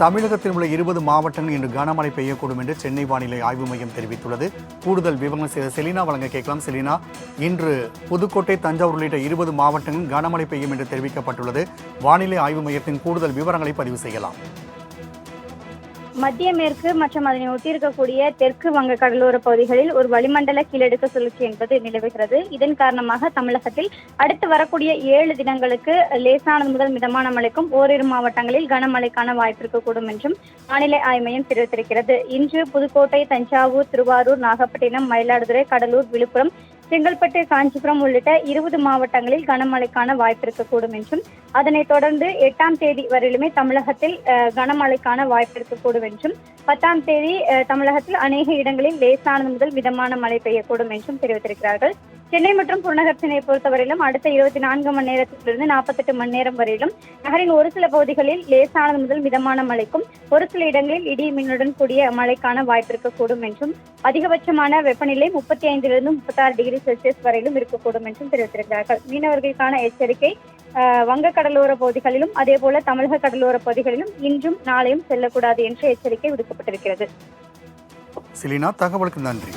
தமிழகத்தில் உள்ள 20 மாவட்டங்கள் இன்று கனமழை பெய்யக்கூடும் என்று சென்னை வானிலை ஆய்வு மையம் தெரிவித்துள்ளது. கூடுதல் விவரங்கள் செய்த செலினா வழங்க கேட்கலாம். செலினா, இன்று புதுக்கோட்டை, தஞ்சாவூர் உள்ளிட்ட 20 மாவட்டங்களில் கனமழை பெய்யும் என்று தெரிவிக்கப்பட்டுள்ளது. வானிலை ஆய்வு மையத்தின் கூடுதல் விவரங்களை பதிவு செய்யலாம். மத்திய மேற்கு மற்றும் அதனை ஒட்டியிருக்கக்கூடிய தெற்கு வங்க கடலோர பகுதிகளில் ஒரு வளிமண்டல கீழடுக்கு சுழற்சி என்பது நிலவுகிறது. இதன் காரணமாக தமிழகத்தில் அடுத்து வரக்கூடிய 7 தினங்களுக்கு லேசானது முதல் மிதமான மழைக்கும் ஓரிரு மாவட்டங்களில் கனமழைக்கான வாய்ப்பு இருக்கக்கூடும் என்றும் வானிலை ஆய்வு மையம் தெரிவித்திருக்கிறது. இன்று புதுக்கோட்டை, தஞ்சாவூர், திருவாரூர், நாகப்பட்டினம், மயிலாடுதுறை, கடலூர், விழுப்புரம், செங்கல்பட்டு, காஞ்சிபுரம் உள்ளிட்ட 20 மாவட்டங்களில் கனமழைக்கான வாய்ப்பு இருக்கக்கூடும் என்றும் அதனைத் தொடர்ந்து 8ஆம் தேதி வரையிலுமே தமிழகத்தில் கனமழைக்கான வாய்ப்பு இருக்கக்கூடும் என்றும் 10ஆம் தேதி தமிழகத்தில் அநேக இடங்களில் லேசானது முதல் மிதமான மழை பெய்யக்கூடும் என்றும் தெரிவித்திருக்கிறார்கள். சென்னை மற்றும் புறநகர் சென்னையை பொறுத்தவரையிலும் அடுத்த 24 மணி நேரத்திலிருந்து 48 மணி நேரம் வரையிலும் நகரின் ஒரு சில பகுதிகளில் லேசானது முதல் மிதமான மழைக்கும் ஒரு சில இடங்களில் இடி மின்னுடன் கூடிய மழைக்கான வாய்ப்பு இருக்கக்கூடும் என்றும் அதிகபட்சமான வெப்பநிலை 35 to 36 டிகிரி செல்சியஸ் வரையிலும் இருக்கக்கூடும் என்றும் தெரிவித்திருக்கிறார்கள். மீனவர்களுக்கான எச்சரிக்கை வங்க கடலோர பகுதிகளிலும் அதே போல தமிழக கடலோர பகுதிகளிலும் இன்றும் நாளையும் செல்லக்கூடாது என்ற எச்சரிக்கை விடுக்கப்பட்டிருக்கிறது. செலினா, தகவலுக்கு நன்றி.